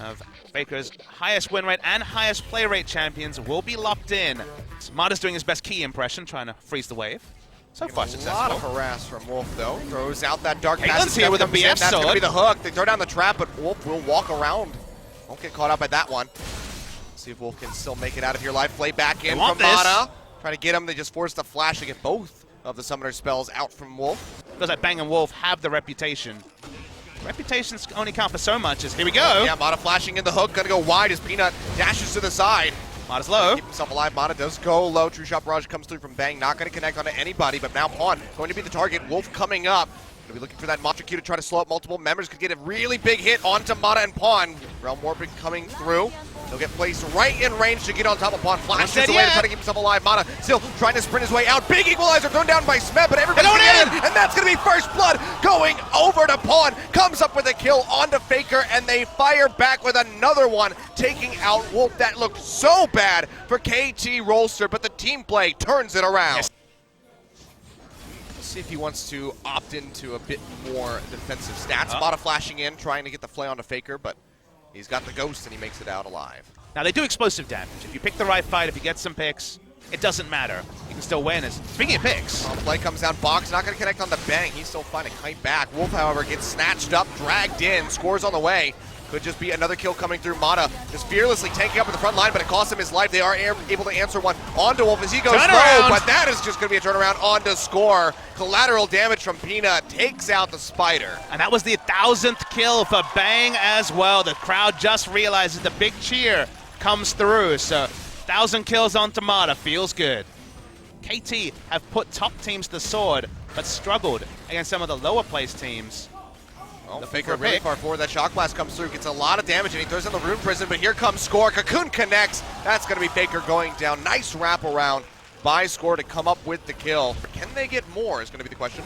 of Faker's highest win rate and highest play rate champions will be locked in. Mada's doing his best key impression, trying to freeze the wave. So far successful. A lot of harass from Wolf though. Throws out that dark Caitlyn's passage. here with a BF That's sword. going to be the hook. They throw down the trap, but Wolf will walk around. Won't get caught out by that one. See if Wolf can still make it out of here. Live play back in from Mana. Trying to get him. They just forced the flash to get both of the summoner spells out from Wolf. Because like Bang and Wolf have the reputation. Reputations only count for so much. As here we go. Yeah, Mana flashing in the hook. Gonna go wide as Peanut dashes to the side. Mada's low. Keep himself alive. Mana does go low. True Shot Barrage comes through from Bang. Not going to connect onto anybody, but now Pawn going to be the target. Wolf coming up. Going to be looking for that Mantra Q to try to slow up multiple members. Could get a really big hit onto Mana and Pawn. Realm Warping coming through. He'll get placed right in range to get on top of Pawn. Flashes away to try to keep himself alive. Mana still trying to sprint his way out. Big equalizer thrown down by SMEB, but everybody's going to get in. And that's going to be first blood going over to Pawn. Comes up with a kill onto Faker, and they fire back with another one, taking out Wolf. That looked so bad for KT ROLSTER, but the team play turns it around. Yes. Let's see if he wants to opt into a bit more defensive stats. Mana flashing in, trying to get the flay onto Faker, but he's got the ghost and he makes it out alive. Now they do explosive damage. If you pick the right fight, if you get some picks, it doesn't matter. You can still win. Speaking of picks. Play comes down, Box not going to connect on the Bang. He's still finding kite back. Wolf, however, gets snatched up, dragged in, scores on the way. Could just be another kill coming through. Mana just fearlessly tanking up in the front line, but it costs him his life. They are able to answer one onto Wolf as he goes low, but that is just going to be a turnaround onto Score. Collateral damage from Peanut takes out the Spider. And that was the 1000th kill for Bang as well. The crowd just realizes the big cheer comes through. So 1000 kills onto Mana feels good. KT have put top teams to the sword, but struggled against some of the lower placed teams. Well, the Faker really far forward. That Shock Blast comes through, gets a lot of damage, and he throws in the Rune Prison, but here comes Score. Cocoon connects. That's going to be Faker going down. Nice wraparound by Score to come up with the kill. Can they get more is going to be the question.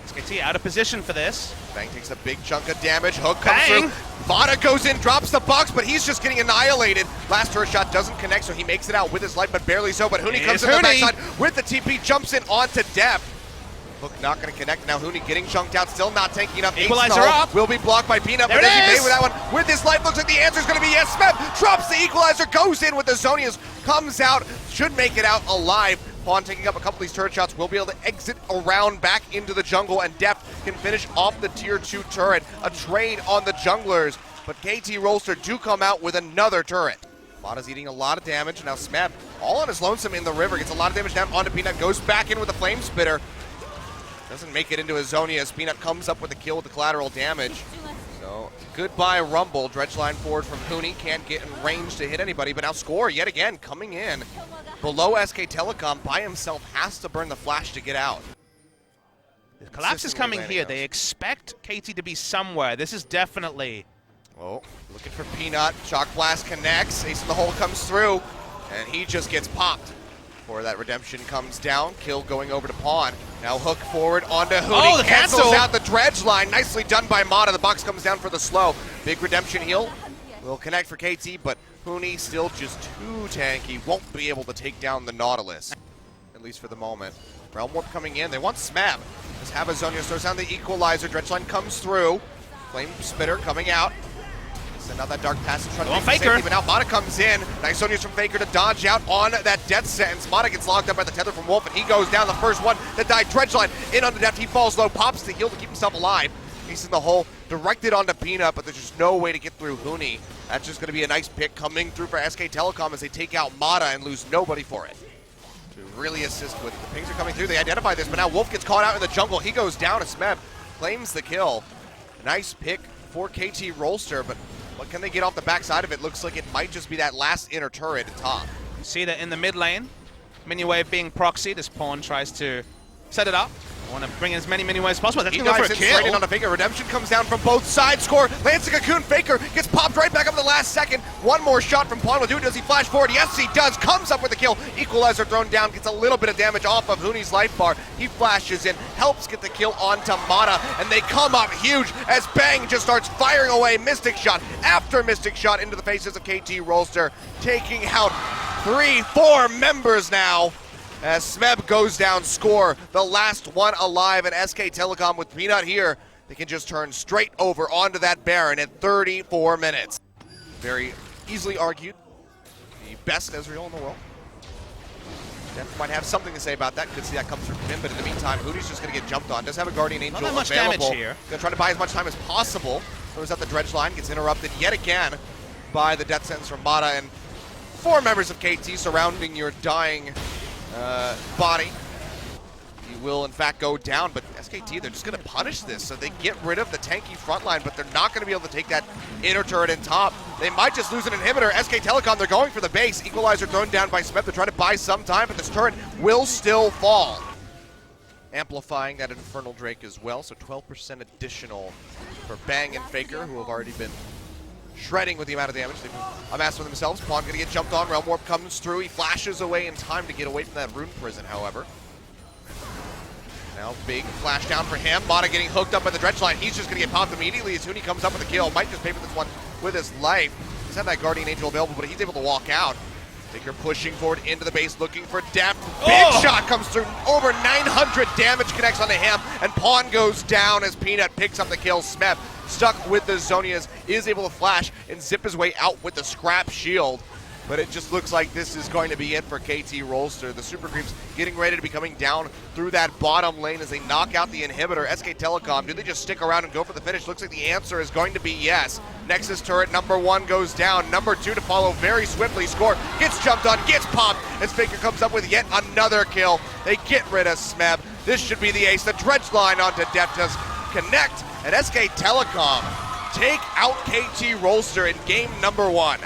SKT out of position for this. Bang takes a big chunk of damage. Hook comes through. Vada goes in, drops the box, but he's just getting annihilated. Last turret shot doesn't connect, so he makes it out with his life, but barely so. But HUNI comes in the backside with the TP, jumps in onto DEFT. Hook not going to connect. Now HUNI getting chunked out, still not tanking enough. Equalizer up. Will be blocked by Peanut, but then he made with that one. With his life, looks like the answer is going to be yes. SMEB drops the equalizer, goes in with the Zonias, comes out, should make it out alive. Pawn taking up a couple of these turret shots, will be able to exit around back into the jungle, and DEFT can finish off the tier 2 turret. A trade on the junglers, but KT ROLSTER do come out with another turret. Mada's eating a lot of damage. Now SMEB all on his lonesome in the river, gets a lot of damage down onto Peanut, goes back in with a flame spitter. Doesn't make it into his Zonia as Peanut comes up with a kill with the collateral damage. So goodbye Rumble. Dredge line forward from HUNI. Can't get in range to hit anybody, but now Score yet again coming in. Below SK Telecom by himself, has to burn the flash to get out. The collapse is coming here. They expect KT to be somewhere. This is definitely... Oh, looking for Peanut. Shock Blast connects. Ace in the hole comes through, and he just gets popped. Before that redemption comes down, kill going over to Pawn. Now hook forward onto HUNI. Oh, the cancels out the dredge line. Nicely done by Mana. The box comes down for the slow. Big redemption heal will connect for KT, but HUNI still just too tanky. Won't be able to take down the Nautilus, at least for the moment. Realm Warp coming in. They want SMEB. Just have a Zonia, throws down the equalizer. Dredge line comes through. Flame Spitter coming out. Send out that dark passage trying to make Faker. safety, but now Mana comes in. Nice Zonias from Faker to dodge out on that death sentence. Mana gets locked up by the tether from Wolf, and he goes down. The first one that died. Dredge line in on the DEFT. He falls low, pops the heal to keep himself alive. He's in the hole, directed onto Peanut, but there's just no way to get through HUNI. That's just going to be a nice pick coming through for SK Telecom as they take out Mana and lose nobody for it. To really assist with the pings are coming through. They identify this, but now Wolf gets caught out in the jungle. He goes down as SMEB claims the kill. Nice pick for KT ROLSTER, but what can they get off the backside of it? Looks like it might just be that last inner turret at top. See that in the mid lane. Mini wave being proxied as Pawn tries to set it up. I want to bring in as many mini waves as possible. That's going to go for a kill. Straight in on a Faker. Redemption comes down from both sides. Score. Lands a Cocoon. Faker gets popped right back up in the last second. One more shot from Pawn will do it. Does he flash forward? Yes, he does. Comes up with a kill. Equalizer thrown down. Gets a little bit of damage off of HUNI's life bar. He flashes in. Helps get the kill onto Mana. And they come up huge as Bang just starts firing away Mystic Shot after Mystic Shot into the faces of KT ROLSTER. Taking out 3-4 members now. As SMEB goes down, Score, the last one alive, and SK Telecom with Peanut here. They can just turn straight over onto that Baron at 34 minutes. very easily argued the best Ezreal in the world. DEFT might have something to say about that. Could see that comes from him, but in the meantime, HUNI's just going to get jumped on. Does have a Guardian Angel Not that much available. damage here. Going to try to buy as much time as possible. Goes out the dredge line, gets interrupted yet again by the death sentence from Mata and 4 members of KT surrounding your dying body. He will, in fact, go down, but SKT, they're just going to punish this, so they get rid of the tanky front line, but they're not going to be able to take that inner turret in top. They might just lose an inhibitor. SK Telecom, they're going for the base. Equalizer thrown down by SMEB. They're trying to buy some time, but this turret will still fall. Amplifying that Infernal Drake as well, so 12% additional for Bang and Faker, who have already been shredding with the amount of damage they've amassed for themselves. Pawn going to get jumped on. Realm Warp comes through. He flashes away in time to get away from that Rune Prison, however. Now big flash down for him. Mata getting hooked up by the dredge line. He's just going to get popped immediately as HUNI comes up with a kill. Might just pay for this one with his life. He's had that Guardian Angel available, but he's able to walk out. Faker pushing forward into the base, looking for depth. Big shot comes through. Over 900 damage connects onto him, and Pawn goes down as Peanut picks up the kill. SMEB stuck with the Zonias, is able to flash and zip his way out with the scrap shield. But it just looks like this is going to be it for KT ROLSTER. The Super Creeps getting ready to be coming down through that bottom lane as they knock out the inhibitor. SK Telecom, do they just stick around and go for the finish? Looks like the answer is going to be yes. Nexus turret number 1 goes down. Number 2 to follow very swiftly. Score gets jumped on, gets popped, as Faker comes up with yet another kill. They get rid of SMEB. This should be the ace. The dredge line onto DEFT does connect, and SK Telecom take out KT ROLSTER in game number 1.